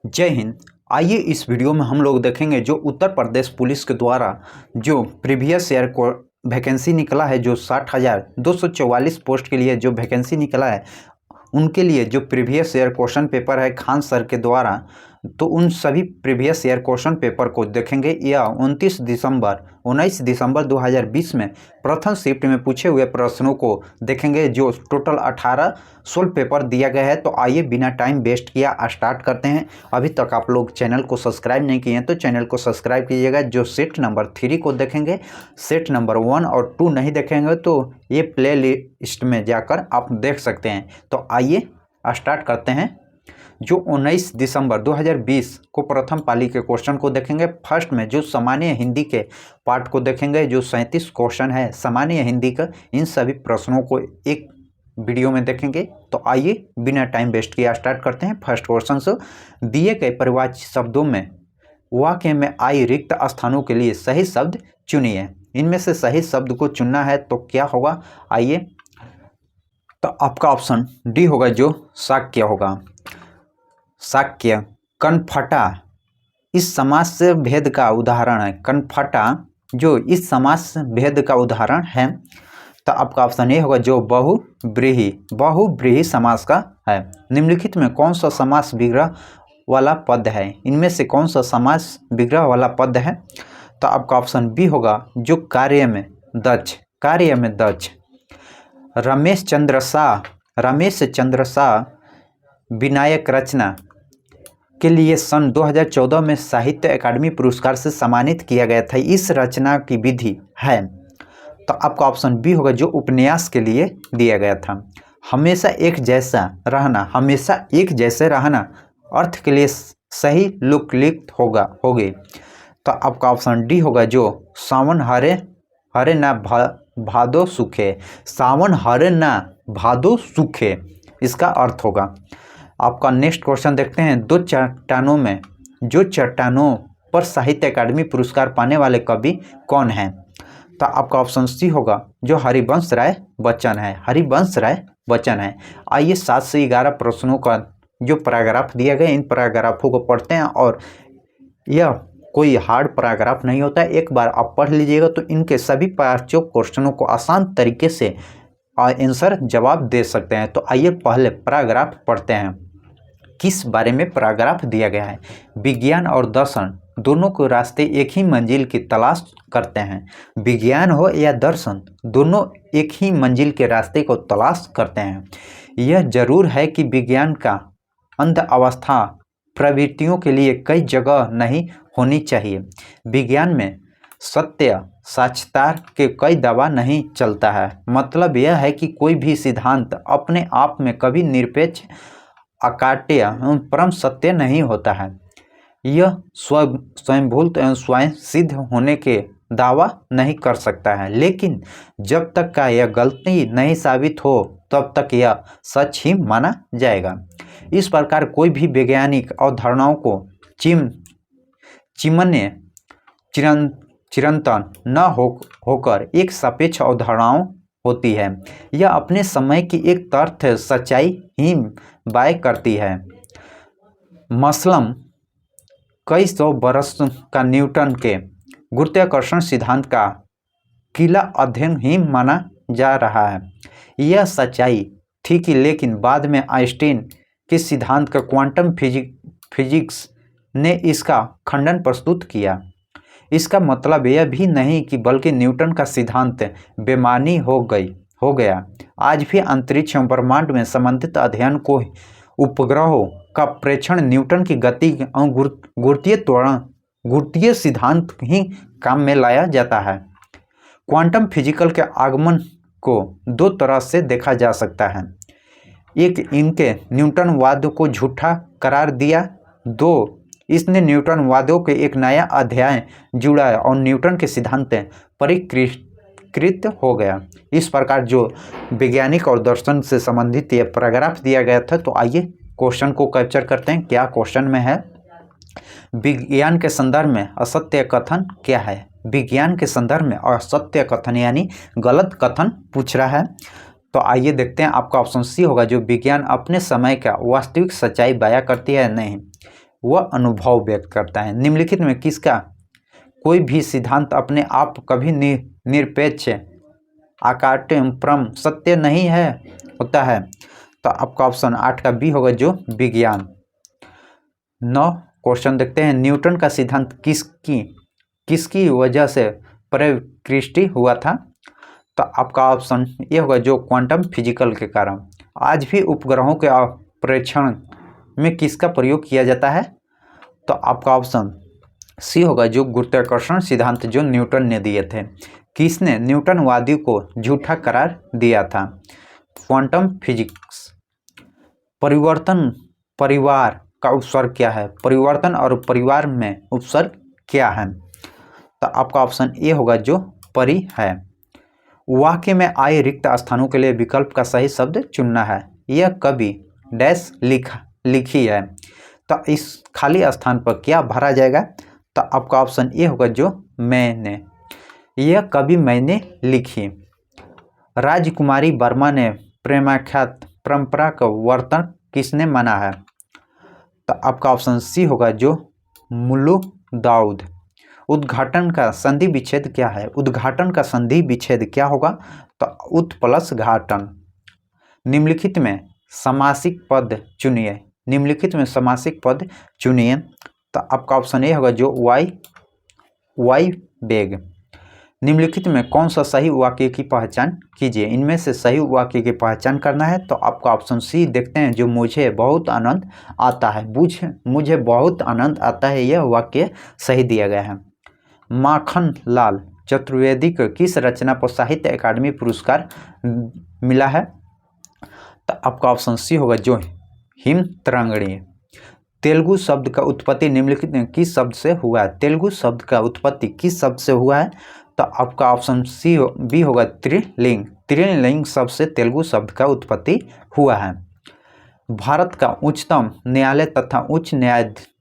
जय हिंद। आइए इस वीडियो में हम लोग देखेंगे जो उत्तर प्रदेश पुलिस के द्वारा जो प्रीवियस ईयर को वैकेंसी निकला है, जो 60,244 पोस्ट के लिए जो वैकेंसी निकला है, उनके लिए जो प्रीवियस ईयर क्वेश्चन पेपर है खान सर के द्वारा, तो उन सभी प्रीवियस ईयर क्वेश्चन पेपर को देखेंगे। या 19 दिसंबर 2020 में प्रथम शिफ्ट में पूछे हुए प्रश्नों को देखेंगे, जो टोटल 18 सोल्व पेपर दिया गया है। तो आइए बिना टाइम वेस्ट किया स्टार्ट करते हैं। अभी तक आप लोग चैनल को सब्सक्राइब नहीं किए हैं तो चैनल को सब्सक्राइब कीजिएगा। जो सेट नंबर 3 को देखेंगे, सेट नंबर 1 और 2 नहीं देखेंगे तो ये प्ले लिस्ट में जाकर आप देख सकते हैं। तो आइए स्टार्ट करते हैं। जो 19 दिसंबर 2020 को प्रथम पाली के क्वेश्चन को देखेंगे। फर्स्ट में जो सामान्य हिंदी के पार्ट को देखेंगे, जो 37 क्वेश्चन है सामान्य हिंदी का, इन सभी प्रश्नों को एक वीडियो में देखेंगे। तो आइए बिना टाइम वेस्ट किए स्टार्ट करते हैं। फर्स्ट क्वेश्चन से दिए गए परिवाची शब्दों में वाक्य में आई रिक्त स्थानों के लिए सही शब्द चुनिए। इनमें से सही शब्द को चुनना है तो क्या होगा, आइए। तो आपका ऑप्शन डी होगा, जो शाक्य होगा। शाक्य। कनफटा इस समास से भेद का उदाहरण है। कनफटा जो इस समास भेद का उदाहरण है। तो आपका ऑप्शन ए होगा, जो बहुव्रीहि समास का है। निम्नलिखित में कौन सा समास विग्रह वाला पद है। इनमें से कौन सा समास विग्रह वाला पद है। तो आपका ऑप्शन बी होगा, जो कार्य में दक्ष। रमेश चंद्र शाह विनायक रचना के लिए सन 2014 में साहित्य अकादमी पुरस्कार से सम्मानित किया गया था। इस रचना की विधि है। तो आपका ऑप्शन बी होगा, जो उपन्यास के लिए दिया गया था। हमेशा एक जैसे रहना अर्थ के लिए सही लुकलित होगे। तो आपका ऑप्शन डी होगा, जो सावन हरे ना भादो सूखे। सावन हरे ना भादो सूखे इसका अर्थ होगा। आपका नेक्स्ट क्वेश्चन देखते हैं। जो चट्टानों पर साहित्य अकादमी पुरस्कार पाने वाले कवि कौन हैं। तो आपका ऑप्शन सी होगा, जो हरिवंश राय बच्चन है। आइए 7 से 11 प्रश्नों का जो पैराग्राफ दिया गया, इन पैराग्राफों को पढ़ते हैं। और यह कोई हार्ड पैराग्राफ नहीं होता है, एक बार आप पढ़ लीजिएगा तो इनके सभी 5 क्वेश्चनों को आसान तरीके से आंसर जवाब दे सकते हैं। तो आइए पहले पैराग्राफ पढ़ते हैं। किस बारे में पैराग्राफ दिया गया है। विज्ञान और दर्शन दोनों को रास्ते एक ही मंजिल की तलाश करते हैं। विज्ञान हो या दर्शन, दोनों एक ही मंजिल के रास्ते को तलाश करते हैं। यह जरूर है कि विज्ञान का अंध अवस्था प्रवृत्तियों के लिए कई जगह नहीं होनी चाहिए। विज्ञान में सत्य साक्षात्कार के कई दावा नहीं चलता है। मतलब यह है कि कोई भी सिद्धांत अपने आप में कभी निरपेक्ष, अकाट्य एवं परम सत्य नहीं होता है। यह स्वयंभूत एवं स्वयं सिद्ध होने के दावा नहीं कर सकता है। लेकिन जब तक का यह गलती नहीं साबित हो तब तक यह सच ही माना जाएगा। इस प्रकार कोई भी वैज्ञानिक अवधारणाओं को चिरंतन न होकर एक सापेक्ष अवधारणाओं होती है। यह अपने समय की एक तथ्य सच्चाई ही बाय करती है। मसलन कई सौ बरस का न्यूटन के गुरुत्वाकर्षण सिद्धांत का किला अध्ययन ही माना जा रहा है। यह सच्चाई थी कि लेकिन बाद में आइंस्टीन के सिद्धांत का क्वांटम फिजिक्स ने इसका खंडन प्रस्तुत किया। इसका मतलब यह भी नहीं कि बल्कि न्यूटन का सिद्धांत बेमानी हो गया। आज भी अंतरिक्ष एवं ब्रह्मांड में संबंधित अध्ययन को उपग्रहों का प्रेक्षण न्यूटन की गति और गुरुत्वीय सिद्धांत ही काम में लाया जाता है। क्वांटम फिजिकल के आगमन को 2 तरह से देखा जा सकता है। एक, इनके न्यूटनवाद को झूठा करार दिया। 2, इसने न्यूटनवादों के एक नया अध्याय जुड़ा और न्यूटन के सिद्धांत परिष्कृत हो गया। इस प्रकार जो वैज्ञानिक और दर्शन से संबंधित यह पैराग्राफ दिया गया था। तो आइए क्वेश्चन को कैप्चर करते हैं। क्या क्वेश्चन में है। विज्ञान के संदर्भ में असत्य कथन क्या है। विज्ञान के संदर्भ में असत्य कथन यानी गलत कथन पूछ रहा है। तो आइए देखते हैं। आपका ऑप्शन सी होगा, जो विज्ञान अपने समय का वास्तविक सच्चाई बयां करती है। नहीं, वह अनुभव व्यक्त करता है। निम्नलिखित में किसका कोई भी सिद्धांत अपने आप कभी निरपेक्ष आकाट्यप्रम सत्य नहीं है होता है? तो आपका ऑप्शन 8 का बी होगा जो विज्ञान। 9 क्वेश्चन देखते हैं। न्यूटन का सिद्धांत किसकी वजह से परिष्कृत हुआ था? तो आपका ऑप्शन ये होगा जो क्वांटम फिजिकल के कारण। आज भी उपग्रहों के प्रेक्षण में किसका प्रयोग किया जाता है? तो आपका ऑप्शन सी होगा जो गुरुत्वाकर्षण सिद्धांत जो न्यूटन ने दिए थे। किसने न्यूटनवादी को झूठा करार दिया था? Quantum physics. परिवार का उपसर्ग क्या है? परिवर्तन और परिवार में उपसर्ग क्या है? तो आपका ऑप्शन ए होगा जो परि है। वाक्य में आए रिक्त स्थानों के लिए विकल्प का सही शब्द चुनना है। यह कवि डैश लिखी है। तो इस खाली स्थान पर क्या भरा जाएगा? तो आपका ऑप्शन ए होगा जो मैंने। यह कवि मैंने लिखी। राजकुमारी वर्मा ने प्रेमाख्यात परंपरा का वर्तन किसने माना है? तो आपका ऑप्शन सी होगा जो मुल्लू दाऊद। उद्घाटन का संधि विच्छेद क्या है? उद्घाटन का संधि विच्छेद क्या होगा? तो उत प्लस घाटन। निम्नलिखित में समासिक पद चुनिए। निम्नलिखित में समासिक पद चुनिए। तो आपका ऑप्शन ए होगा जो वाई बेग। निम्नलिखित में कौन सा सही वाक्य की पहचान कीजिए। इनमें से सही वाक्य की पहचान करना है। तो आपका ऑप्शन सी देखते हैं जो मुझे बहुत आनंद आता है। मुझे बहुत आनंद आता है, यह वाक्य सही दिया गया है। माखन लाल चतुर्वेदी को किस रचना पर साहित्य अकादमी पुरस्कार मिला है? तो आपका ऑप्शन सी होगा जो हिम तरंगिणी। तेलुगु शब्द का उत्पत्ति निम्नलिखित में किस शब्द से हुआ है? तेलुगु शब्द का उत्पत्ति किस शब्द से हुआ है? तो आपका ऑप्शन सी बी होगा त्रिलिंग। त्रिलिंग शब्द से तेलुगु शब्द का उत्पत्ति हुआ है। भारत का उच्चतम न्यायालय तथा उच्च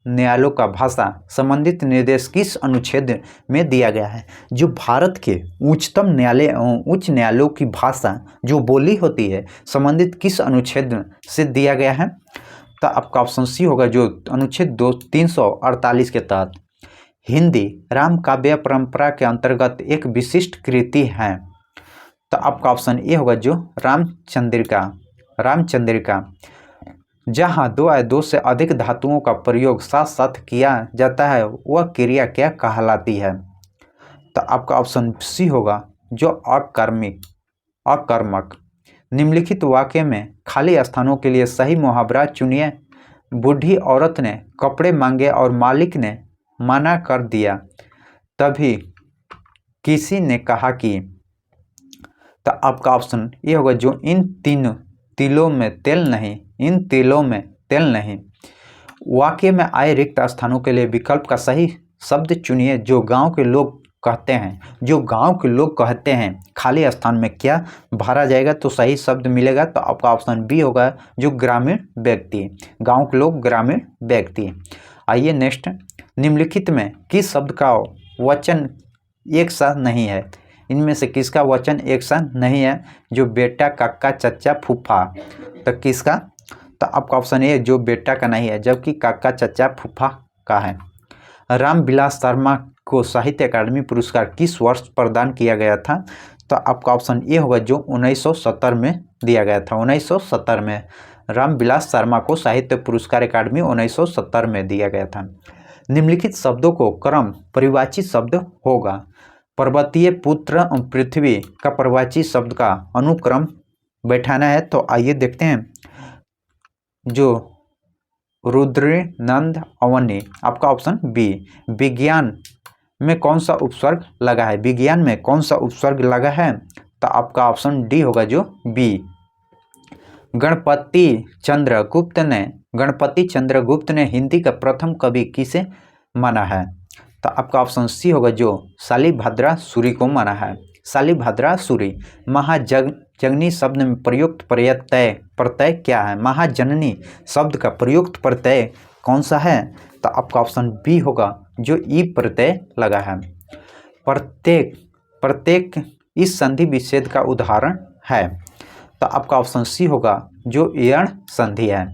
न्यायालयों का भाषा संबंधित निर्देश किस अनुच्छेद में दिया गया है? जो भारत के उच्चतम न्यायालय उच्च न्यायालयों की भाषा जो बोली होती है संबंधित किस अनुच्छेद से दिया गया है? तो आपका ऑप्शन सी होगा जो अनुच्छेद 348 के तहत। हिंदी राम काव्य परंपरा के अंतर्गत एक विशिष्ट कृति है। तो आपका ऑप्शन ए होगा जो रामचंद्रिका। जहाँ 2 या 2 से अधिक धातुओं का प्रयोग साथ साथ किया जाता है वह क्रिया क्या कहलाती है? तो आपका ऑप्शन सी होगा जो अकर्मक। निम्नलिखित वाक्य में खाली स्थानों के लिए सही मुहावरा चुनिए। बूढ़ी औरत ने कपड़े मांगे और मालिक ने मना कर दिया, तभी किसी ने कहा कि। तो आपका ऑप्शन ये होगा जो इन तिलों में तेल नहीं। वाक्य में आए रिक्त स्थानों के लिए विकल्प का सही शब्द चुनिए। जो गांव के लोग कहते हैं खाली स्थान में क्या भरा जाएगा? तो सही शब्द मिलेगा। तो आपका ऑप्शन बी होगा जो ग्रामीण व्यक्ति। गांव के लोग ग्रामीण व्यक्ति। आइए नेक्स्ट। निम्नलिखित में किस शब्द का वचन एक सा नहीं है? इनमें से किसका वचन एक सा नहीं है? जो बेटा, काका, चचा, फूफा। तो किसका? तो आपका ऑप्शन ए जो बेटा का नहीं है, जबकि काका, चचा, फूफा का है। रामविलास शर्मा को साहित्य अकादमी पुरस्कार किस वर्ष प्रदान किया गया था? तो आपका ऑप्शन ए होगा जो 1970 में दिया गया था। 1970 में रामविलास शर्मा को साहित्य पुरस्कार अकादमी 1970 में दिया गया था। निम्नलिखित शब्दों को क्रम परिवाची शब्द होगा। पर्वतीय पुत्र पृथ्वी का परिवाची शब्द का अनुक्रम बैठाना है। तो आइए देखते हैं। जो रुद्र, नंद, अवनी। आपका ऑप्शन बी। विज्ञान में कौन सा उपसर्ग लगा है? विज्ञान में कौन सा उपसर्ग लगा है? तो आपका ऑप्शन डी होगा जो बी। गणपति चंद्र गुप्त ने हिंदी का प्रथम कवि किसे माना है? तो आपका ऑप्शन सी होगा जो शालिभद्रा सूरी को माना है। शालिभद्रा सूरी। महाजननी शब्द में प्रयुक्त प्रत्यय क्या है? महाजननी शब्द का प्रयुक्त प्रत्यय कौन सा है? तो आपका ऑप्शन बी होगा जो ई प्रत्यय लगा है। प्रत्येक इस संधि विच्छेद का उदाहरण है। तो आपका ऑप्शन सी होगा जो यण संधि है।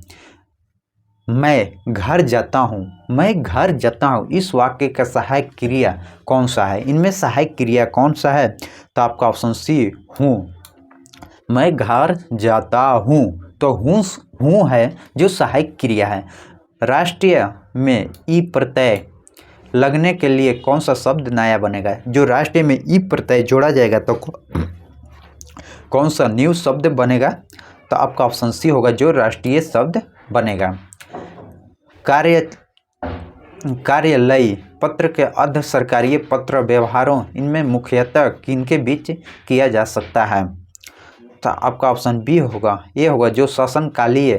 मैं घर जाता हूँ, मैं घर जाता हूँ, इस वाक्य का सहायक क्रिया कौन सा है? इनमें सहायक क्रिया कौन सा है? तो आपका ऑप्शन सी हूँ। मैं घर जाता हूँ, तो हूँ है जो सहायक क्रिया है। राष्ट्रीय में ई प्रत्यय लगने के लिए कौन सा शब्द नया बनेगा? जो राष्ट्रीय में ई प्रत्यय जोड़ा जाएगा तो कौन सा न्यू शब्द बनेगा? तो आपका ऑप्शन सी होगा, जो राष्ट्रीय शब्द बनेगा। कार्यालयी पत्र के अर्ध सरकारी पत्र व्यवहारों इनमें मुख्यतः किनके बीच किया जा सकता है? तो आपका ऑप्शन बी होगा, ये होगा जो शासनकालीय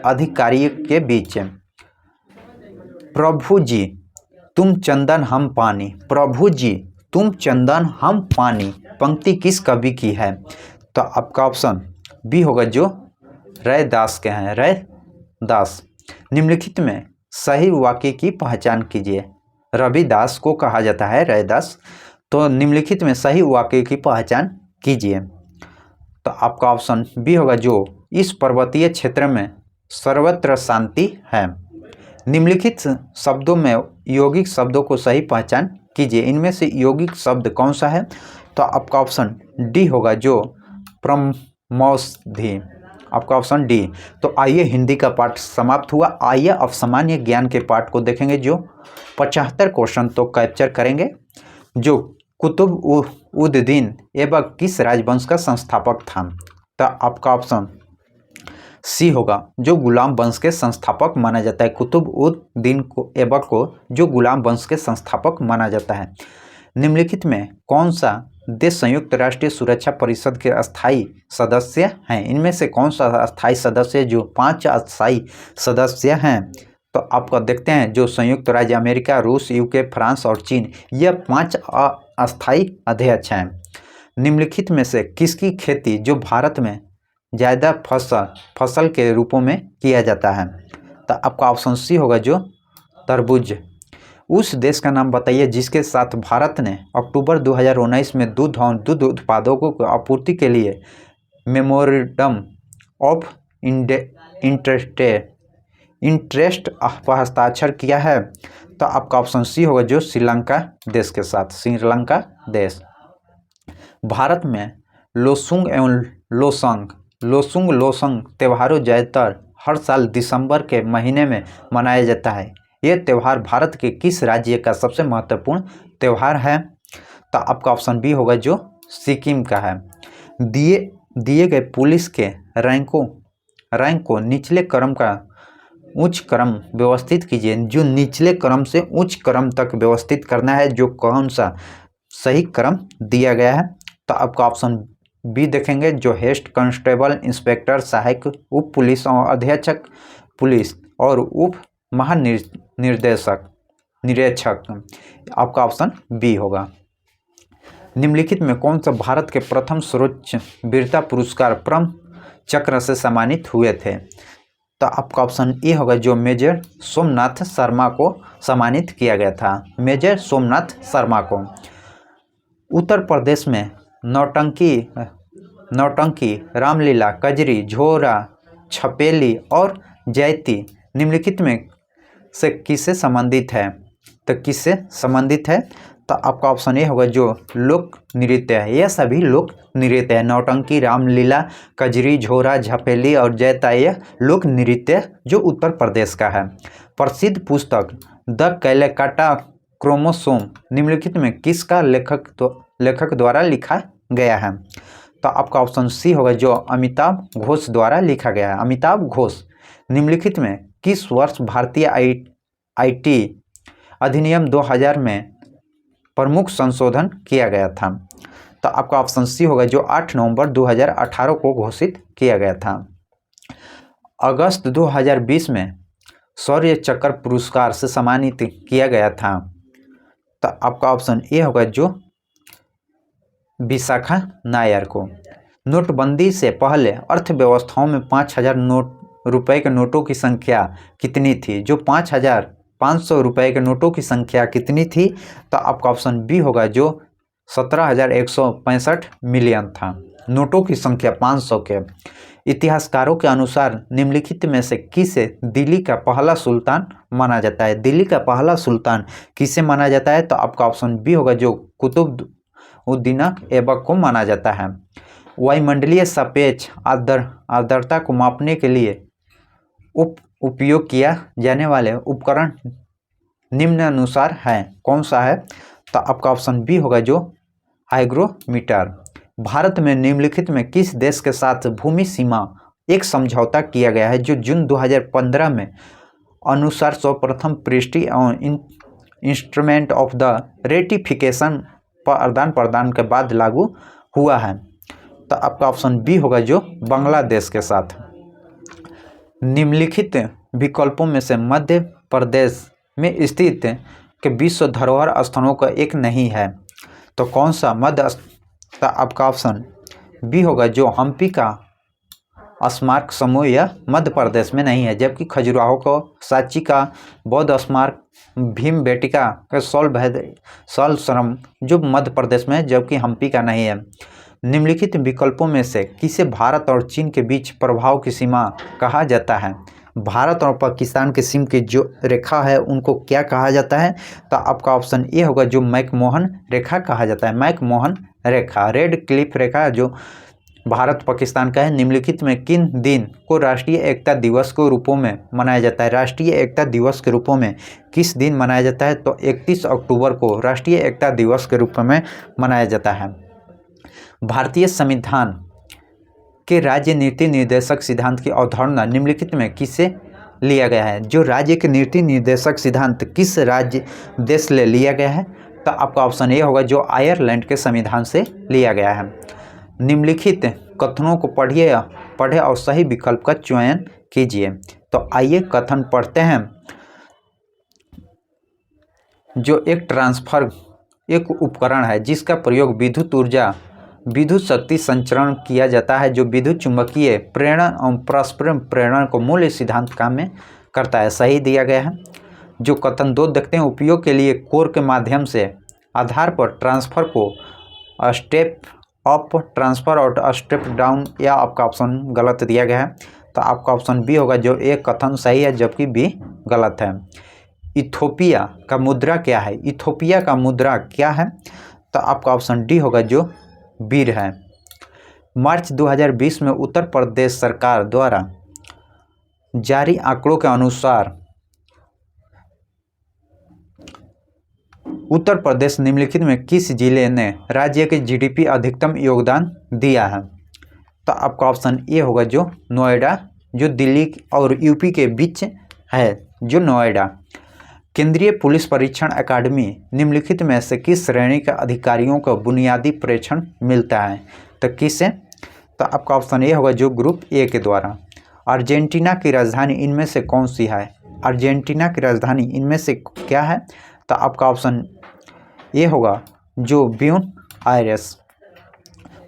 अधिकारियों के बीच। प्रभु जी तुम चंदन हम पानी, प्रभु जी तुम चंदन हम पानी पंक्ति किस कवि की है? तो आपका ऑप्शन बी होगा, जो रैदास के हैं, रैदास। निम्नलिखित में सही वाक्य की पहचान कीजिए। रविदास को कहा जाता है रैदास, तो निम्नलिखित में सही वाक्य की पहचान कीजिए। तो आपका ऑप्शन बी होगा, जो इस पर्वतीय क्षेत्र में सर्वत्र शांति है। निम्नलिखित शब्दों में यौगिक शब्दों को सही पहचान कीजिए। इनमें से यौगिक शब्द कौन सा है? तो आपका ऑप्शन डी होगा, जो परमौषधि। आपका ऑप्शन डी। तो आइए हिंदी का पाठ समाप्त हुआ। आइए अब सामान्य ज्ञान के पाठ को देखेंगे, जो 75 क्वेश्चन तो कैप्चर करेंगे। जो कुतुब उद दीन ऐबक किस राजवंश का संस्थापक था? तो आपका ऑप्शन सी होगा, जो गुलाम वंश के संस्थापक माना जाता है। कुतुब उद दीन को ऐबक को जो गुलाम वंश के संस्थापक माना जाता है। निम्नलिखित में कौन सा देश संयुक्त राष्ट्रीय सुरक्षा परिषद के अस्थायी सदस्य हैं? इनमें से कौन सा अस्थायी सदस्य, जो 5 अस्थायी सदस्य हैं? तो आपको देखते हैं, जो संयुक्त राज्य अमेरिका, रूस, यूके, फ्रांस और चीन, यह 5 अस्थायी अध्यक्ष हैं। निम्नलिखित में से किसकी खेती जो भारत में ज़्यादा फसल के रूपों में किया जाता है? तो आपका ऑप्शन सी होगा, जो तरबूज। उस देश का नाम बताइए जिसके साथ भारत ने अक्टूबर 2019 में दूध और दूध उत्पादों को आपूर्ति के लिए मेमोरेंडम ऑफ इंटरेस्ट पर हस्ताक्षर किया है? तो आपका ऑप्शन सी होगा, जो श्रीलंका देश के साथ, श्रीलंका देश। भारत में लोसुंग एवं लोसंग त्योहारों ज़्यादातर हर साल दिसंबर के महीने में मनाया जाता है। यह त्यौहार भारत के किस राज्य का सबसे महत्वपूर्ण त्यौहार है? तो आपका ऑप्शन बी होगा, जो सिक्किम का है। दिए गए पुलिस के रैंक को निचले क्रम का उच्च क्रम व्यवस्थित कीजिए। जो निचले क्रम से उच्च क्रम तक व्यवस्थित करना है, जो कौन सा सही क्रम दिया गया है? तो आपका ऑप्शन बी देखेंगे, जो हेड कांस्टेबल, इंस्पेक्टर, सहायक उप पुलिस और अधीक्षक पुलिस और उप महानिर्देशक निरीक्षक। आपका ऑप्शन बी होगा। निम्नलिखित में कौन सा भारत के प्रथम सर्वोच्च वीरता पुरस्कार परम चक्र से सम्मानित हुए थे? तो आपका ऑप्शन ए होगा, जो मेजर सोमनाथ शर्मा को सम्मानित किया गया था, मेजर सोमनाथ शर्मा को। उत्तर प्रदेश में नौटंकी, रामलीला, कजरी, झोरा, छपेली और जैती निम्नलिखित में से किससे संबंधित है? तो किससे संबंधित है? तो आपका ऑप्शन ए होगा, जो लोक नृत्य है। यह सभी लोक नृत्य है। नौटंकी, रामलीला, कजरी, झोरा, झपेली और जैता, यह लोक नृत्य जो उत्तर प्रदेश का है। प्रसिद्ध पुस्तक द कैलकाटा क्रोमोसोम निम्नलिखित में किसका लेखक द्वारा लिखा गया है? तो आपका ऑप्शन सी होगा, जो अमिताभ घोष द्वारा लिखा गया है, अमिताभ घोष। निम्नलिखित में किस वर्ष भारतीय आईटी अधिनियम 2000 में प्रमुख संशोधन किया गया था? तो आपका ऑप्शन सी होगा, जो 8 नवंबर 2018 को घोषित किया गया था। अगस्त 2020 में शौर्य चक्र पुरस्कार से सम्मानित किया गया था। तो आपका ऑप्शन ए होगा, जो विशाखा नायर को। नोटबंदी से पहले अर्थव्यवस्थाओं में 5000 रुपए के नोटों की संख्या कितनी थी? जो 5500 रुपए के नोटों की संख्या कितनी थी? तो आपका ऑप्शन बी होगा, जो 17,165 मिलियन था। नोटों की संख्या 500 के। इतिहासकारों के अनुसार निम्नलिखित में से किसे दिल्ली का पहला सुल्तान माना जाता है? दिल्ली का पहला सुल्तान किसे माना जाता है? तो आपका ऑप्शन बी होगा, जो कुतुबउद्दीन ऐबक को माना जाता है। वायुमंडलीय सापेक्ष आर्द्रता को मापने के लिए उपयोग किया जाने वाले उपकरण निम्नानुसार है, कौन सा है? तो आपका ऑप्शन बी होगा, जो हाइग्रोमीटर। भारत में निम्नलिखित में किस देश के साथ भूमि सीमा एक समझौता किया गया है, जो जून 2015 में अनुसार सर्वप्रथम पृष्ठीय एवं इंस्ट्रूमेंट ऑफ द रेटिफिकेशन पर आदान प्रदान के बाद लागू हुआ है? तो आपका ऑप्शन बी होगा, जो बांग्लादेश के साथ। निम्नलिखित विकल्पों में से मध्य प्रदेश में स्थित के विश्व धरोहर स्थलों का एक नहीं है, तो कौन सा तो आपका ऑप्शन बी होगा, जो हम्पी का स्मारक समूह यह मध्य प्रदेश में नहीं है, जबकि खजुराहो को सांची का बौद्ध स्मारक, भीमबेटका का सौलश्रम जो मध्य प्रदेश में है, जबकि हम्पी का नहीं है। निम्नलिखित विकल्पों में से किसे भारत और चीन के बीच प्रभाव की सीमा कहा जाता है? भारत और पाकिस्तान के सीमा की जो रेखा है उनको क्या कहा जाता है? तो आपका ऑप्शन ए होगा, जो मैकमोहन रेखा कहा जाता है। मैकमोहन रेखा, रेड क्लिफ रेखा, जो भारत पाकिस्तान का है। निम्नलिखित में किन दिन को राष्ट्रीय एकता दिवस के रूपों में मनाया जाता है? राष्ट्रीय एकता दिवस के रूपों में किस दिन मनाया जाता है? तो 31 अक्टूबर को राष्ट्रीय एकता दिवस के रूप में मनाया जाता है। भारतीय संविधान के राज्य नीति निर्देशक सिद्धांत की अवधारणा निम्नलिखित में किससे लिया गया है? जो राज्य के नीति निर्देशक सिद्धांत किस राज्य देश से लिया गया है? तो आपका ऑप्शन ए होगा, जो आयरलैंड के संविधान से लिया गया है। निम्नलिखित कथनों को पढ़े और सही विकल्प का चयन कीजिए। तो आइए कथन पढ़ते हैं। जो एक ट्रांसफर एक उपकरण है जिसका प्रयोग विद्युत शक्ति संचरण किया जाता है, जो विद्युत चुंबकीय प्रेरण और परस्पर प्रेरण को मूल सिद्धांत काम में करता है, सही दिया गया है। जो कथन 2 देखते हैं, उपयोग के लिए कोर के माध्यम से आधार पर ट्रांसफर को स्टेप अप ट्रांसफर और स्टेप डाउन, या आपका ऑप्शन गलत दिया गया है। तो आपका ऑप्शन बी होगा, जो एक कथन सही है जबकि बी गलत है। इथोपिया का मुद्रा क्या है? इथोपिया का मुद्रा क्या है? तो आपका ऑप्शन डी होगा, जो बीर है। मार्च 2020 में उत्तर प्रदेश सरकार द्वारा जारी आंकड़ों के अनुसार उत्तर प्रदेश निम्नलिखित में किस जिले ने राज्य के जीडीपी अधिकतम योगदान दिया है? तो आपका ऑप्शन ए होगा, जो नोएडा, जो दिल्ली और यूपी के बीच है, जो नोएडा। केंद्रीय पुलिस परीक्षण अकादमी निम्नलिखित में से किस श्रेणी के अधिकारियों को बुनियादी प्रशिक्षण मिलता है? तो किससे? तो आपका ऑप्शन ए होगा, जो ग्रुप ए के द्वारा। अर्जेंटीना की राजधानी इनमें से कौन सी है? अर्जेंटीना की राजधानी इनमें से क्या है? तो आपका ऑप्शन ए होगा, जो ब्यूनस आयर्स।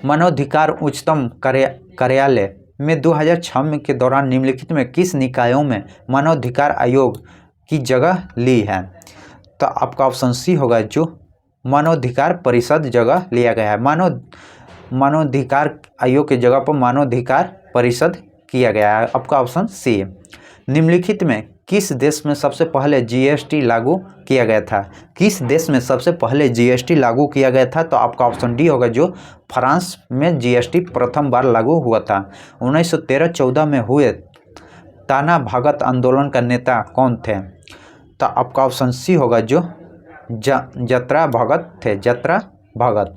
मानवाधिकार उच्चतम कार्यालय में 2006 के दौरान निम्नलिखित में किस निकायों में मानवाधिकार आयोग की जगह ली है? तो आपका ऑप्शन सी होगा, जो मानवाधिकार परिषद जगह लिया गया है। मानवाधिकार आयोग की जगह पर मानवाधिकार परिषद किया गया है, आपका ऑप्शन सी। निम्नलिखित में किस देश में सबसे पहले जीएसटी लागू किया गया था? किस देश में सबसे पहले जीएसटी लागू किया गया था? तो आपका ऑप्शन डी होगा, जो फ्रांस में जीएसटी प्रथम बार लागू हुआ था। 1913-14 में हुए ताना भगत आंदोलन का नेता कौन थे? तो आपका ऑप्शन सी होगा, जो जतरा भगत थे, जतरा भगत।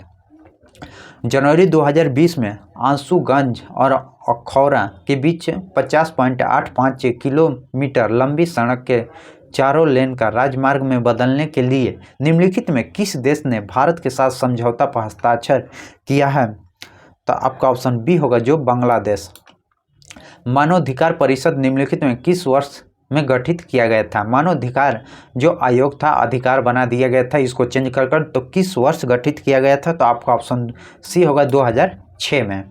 जनवरी 2020 में आंसुगंज और अखौरा के बीच 50.85 किलोमीटर लंबी सड़क के चारों लेन का राजमार्ग में बदलने के लिए निम्नलिखित में किस देश ने भारत के साथ समझौता पर हस्ताक्षर किया है? तो आपका ऑप्शन बी होगा, जो बांग्लादेश। मानवाधिकार परिषद निम्नलिखित में किस वर्ष में गठित किया गया था? मानवाधिकार जो आयोग था, अधिकार बना दिया गया था, इसको चेंज कर तो किस वर्ष गठित किया गया था? तो आपका ऑप्शन सी होगा, 2006 में।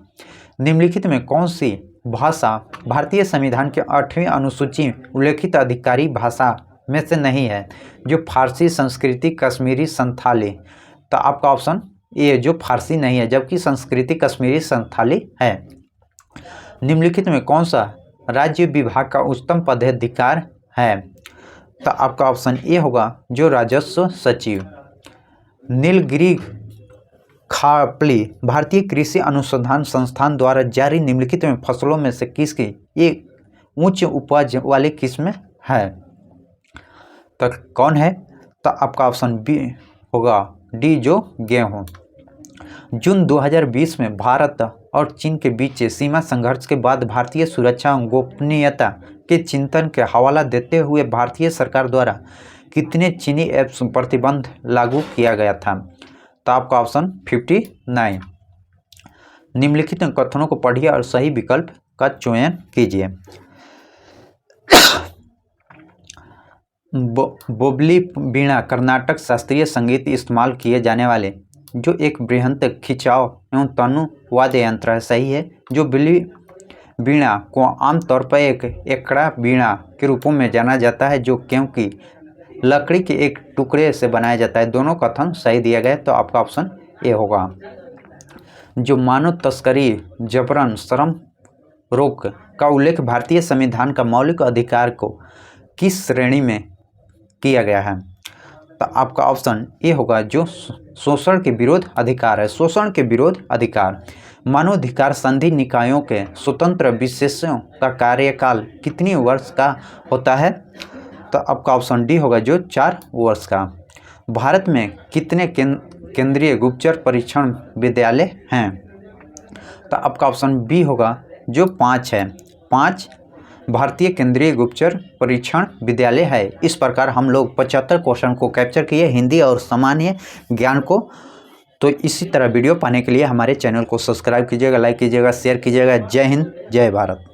निम्नलिखित में कौन सी भाषा भारतीय संविधान के 8वीं अनुसूची उल्लेखित अधिकारी भाषा में से नहीं है? जो फारसी, संस्कृति, कश्मीरी, संथाली। तो आपका ऑप्शन ये जो फारसी नहीं है, जबकि संस्कृति कश्मीरी संथाली है। निम्नलिखित में कौन सा राज्य विभाग का उच्चतम पदाधिकार है? तो आपका ऑप्शन ए होगा जो राजस्व सचिव। नीलगिरी खापली भारतीय कृषि अनुसंधान संस्थान द्वारा जारी निम्नलिखित में फसलों में से किसकी एक उच्च उपज वाली किस्म है? तो कौन है? तो आपका ऑप्शन बी होगा डी जो गेहूं। जून 2020 में भारत और चीन के बीच सीमा संघर्ष के बाद भारतीय सुरक्षा और गोपनीयता के चिंतन के हवाला देते हुए भारतीय सरकार द्वारा कितने चीनी ऐप्स प्रतिबंध लागू किया गया था? तो आपका ऑप्शन 59। निम्नलिखित कथनों को पढ़िए और सही विकल्प का चयन कीजिए। बोबली वीणा कर्नाटक शास्त्रीय संगीत इस्तेमाल किए जाने वाले जो एक बृहंत खिंचाव एवं तनु वाद्य यंत्र है। सही है। जो बिल्ली वीणा को आमतौर पर एक एकड़ा वीणा के रूपों में जाना जाता है, जो क्योंकि लकड़ी के एक टुकड़े से बनाया जाता है। दोनों कथन सही दिया गया, तो आपका ऑप्शन ए होगा। जो मानव तस्करी, जबरन, श्रम रोक का उल्लेख भारतीय संविधान का मौलिक अधिकार को किस श्रेणी में किया गया है? तो आपका ऑप्शन ए होगा जो शोषण के विरोध अधिकार है। शोषण के विरोध अधिकार। मानवाधिकार संधि निकायों के स्वतंत्र विशेषों का कार्यकाल कितनी वर्ष का होता है? तो आपका ऑप्शन डी होगा जो 4 वर्ष का। भारत में कितने केंद्रीय गुप्तचर परीक्षण विद्यालय हैं? तो आपका ऑप्शन बी होगा जो 5 है। 5 भारतीय केंद्रीय गुप्तचर परीक्षण विद्यालय है। इस प्रकार हम लोग 75 क्वेश्चन को कैप्चर किए हिंदी और सामान्य ज्ञान को। तो इसी तरह वीडियो पाने के लिए हमारे चैनल को सब्सक्राइब कीजिएगा, लाइक कीजिएगा, शेयर कीजिएगा। जय हिंद, जय भारत।